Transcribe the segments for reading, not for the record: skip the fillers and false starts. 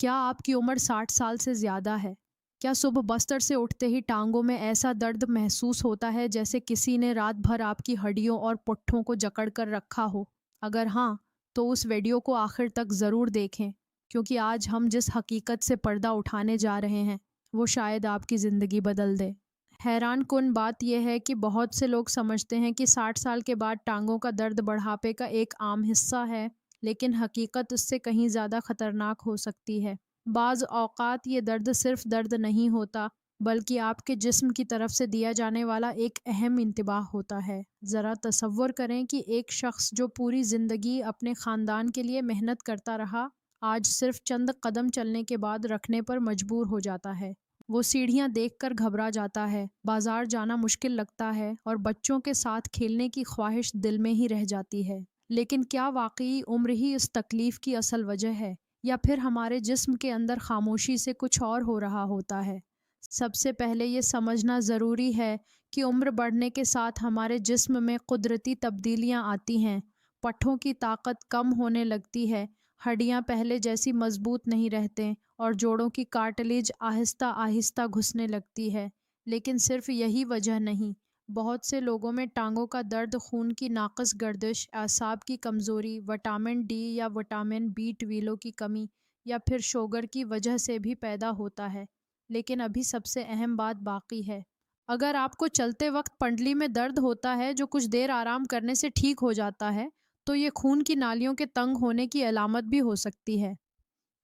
کیا آپ کی عمر 60 سال سے زیادہ ہے؟ کیا صبح بستر سے اٹھتے ہی ٹانگوں میں ایسا درد محسوس ہوتا ہے جیسے کسی نے رات بھر آپ کی ہڈیوں اور پٹھوں کو جکڑ کر رکھا ہو؟ اگر ہاں، تو اس ویڈیو کو آخر تک ضرور دیکھیں، کیونکہ آج ہم جس حقیقت سے پردہ اٹھانے جا رہے ہیں وہ شاید آپ کی زندگی بدل دے۔ حیران کن بات یہ ہے کہ بہت سے لوگ سمجھتے ہیں کہ 60 سال کے بعد ٹانگوں کا درد بڑھاپے کا ایک عام حصہ ہے، لیکن حقیقت اس سے کہیں زیادہ خطرناک ہو سکتی ہے۔ بعض اوقات یہ درد صرف درد نہیں ہوتا، بلکہ آپ کے جسم کی طرف سے دیا جانے والا ایک اہم انتباہ ہوتا ہے۔ ذرا تصور کریں کہ ایک شخص جو پوری زندگی اپنے خاندان کے لیے محنت کرتا رہا، آج صرف چند قدم چلنے کے بعد رکھنے پر مجبور ہو جاتا ہے۔ وہ سیڑھیاں دیکھ کر گھبرا جاتا ہے، بازار جانا مشکل لگتا ہے اور بچوں کے ساتھ کھیلنے کی خواہش دل میں ہی رہ جاتی ہے۔ لیکن کیا واقعی عمر ہی اس تکلیف کی اصل وجہ ہے، یا پھر ہمارے جسم کے اندر خاموشی سے کچھ اور ہو رہا ہوتا ہے؟ سب سے پہلے یہ سمجھنا ضروری ہے کہ عمر بڑھنے کے ساتھ ہمارے جسم میں قدرتی تبدیلیاں آتی ہیں۔ پٹھوں کی طاقت کم ہونے لگتی ہے، ہڈیاں پہلے جیسی مضبوط نہیں رہتے اور جوڑوں کی کارٹلیج آہستہ آہستہ گھسنے لگتی ہے۔ لیکن صرف یہی وجہ نہیں، بہت سے لوگوں میں ٹانگوں کا درد خون کی ناقص گردش، اعصاب کی کمزوری، وٹامن ڈی یا وٹامن B12 کی کمی یا پھر شوگر کی وجہ سے بھی پیدا ہوتا ہے۔ لیکن ابھی سب سے اہم بات باقی ہے۔ اگر آپ کو چلتے وقت پنڈلی میں درد ہوتا ہے جو کچھ دیر آرام کرنے سے ٹھیک ہو جاتا ہے، تو یہ خون کی نالیوں کے تنگ ہونے کی علامت بھی ہو سکتی ہے۔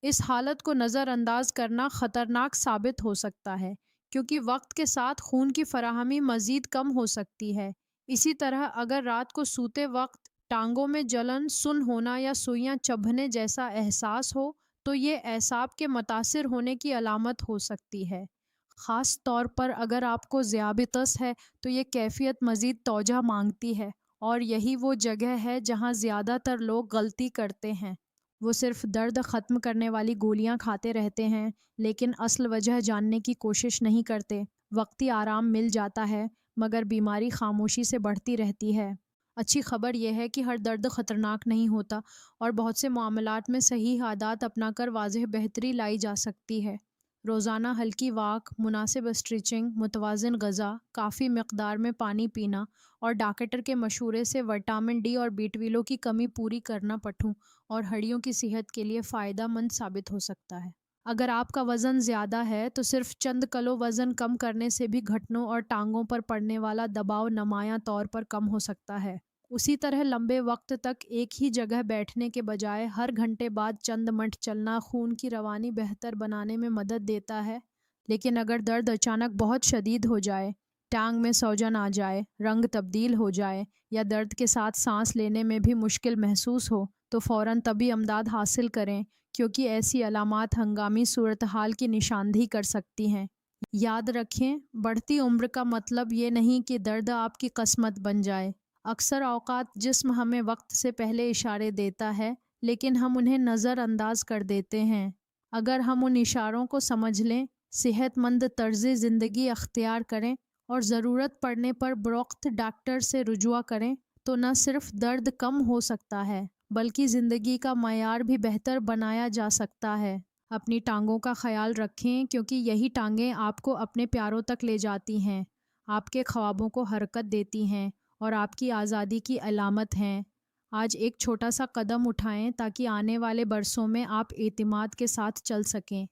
اس حالت کو نظر انداز کرنا خطرناک ثابت ہو سکتا ہے، کیونکہ وقت کے ساتھ خون کی فراہمی مزید کم ہو سکتی ہے۔ اسی طرح اگر رات کو سوتے وقت ٹانگوں میں جلن، سن ہونا یا سوئیاں چبھنے جیسا احساس ہو، تو یہ اعصاب کے متاثر ہونے کی علامت ہو سکتی ہے۔ خاص طور پر اگر آپ کو ذیابیطس ہے تو یہ کیفیت مزید توجہ مانگتی ہے، اور یہی وہ جگہ ہے جہاں زیادہ تر لوگ غلطی کرتے ہیں۔ وہ صرف درد ختم کرنے والی گولیاں کھاتے رہتے ہیں، لیکن اصل وجہ جاننے کی کوشش نہیں کرتے۔ وقتی آرام مل جاتا ہے، مگر بیماری خاموشی سے بڑھتی رہتی ہے۔ اچھی خبر یہ ہے کہ ہر درد خطرناک نہیں ہوتا، اور بہت سے معاملات میں صحیح عادات اپنا کر واضح بہتری لائی جا سکتی ہے۔ روزانہ ہلکی واک، مناسب اسٹریچنگ، متوازن غذا، کافی مقدار میں پانی پینا اور ڈاکٹر کے مشورے سے وٹامن ڈی اور B12 کی کمی پوری کرنا پٹھوں اور ہڈیوں کی صحت کے لیے فائدہ مند ثابت ہو سکتا ہے۔ اگر آپ کا وزن زیادہ ہے تو صرف چند کلو وزن کم کرنے سے بھی گھٹنوں اور ٹانگوں پر پڑنے والا دباؤ نمایاں طور پر کم ہو سکتا ہے۔ اسی طرح لمبے وقت تک ایک ہی جگہ بیٹھنے کے بجائے ہر گھنٹے بعد چند منٹ چلنا خون کی روانی بہتر بنانے میں مدد دیتا ہے۔ لیکن اگر درد اچانک بہت شدید ہو جائے، ٹانگ میں سوجن آ جائے، رنگ تبدیل ہو جائے یا درد کے ساتھ سانس لینے میں بھی مشکل محسوس ہو، تو فوراً طبی امداد حاصل کریں، کیونکہ ایسی علامات ہنگامی صورتحال کی نشاندہی کر سکتی ہیں۔ یاد رکھیں، بڑھتی عمر کا مطلب یہ نہیں کہ درد آپ کی قسمت بن جائے۔ اکثر اوقات جسم ہمیں وقت سے پہلے اشارے دیتا ہے، لیکن ہم انہیں نظر انداز کر دیتے ہیں۔ اگر ہم ان اشاروں کو سمجھ لیں، صحت مند طرز زندگی اختیار کریں اور ضرورت پڑنے پر بروقت ڈاکٹر سے رجوع کریں، تو نہ صرف درد کم ہو سکتا ہے، بلکہ زندگی کا معیار بھی بہتر بنایا جا سکتا ہے۔ اپنی ٹانگوں کا خیال رکھیں، کیونکہ یہی ٹانگیں آپ کو اپنے پیاروں تک لے جاتی ہیں، آپ کے خوابوں کو حرکت دیتی ہیں اور آپ کی آزادی کی علامت ہیں۔ آج ایک چھوٹا سا قدم اٹھائیں تاکہ آنے والے برسوں میں آپ اعتماد کے ساتھ چل سکیں۔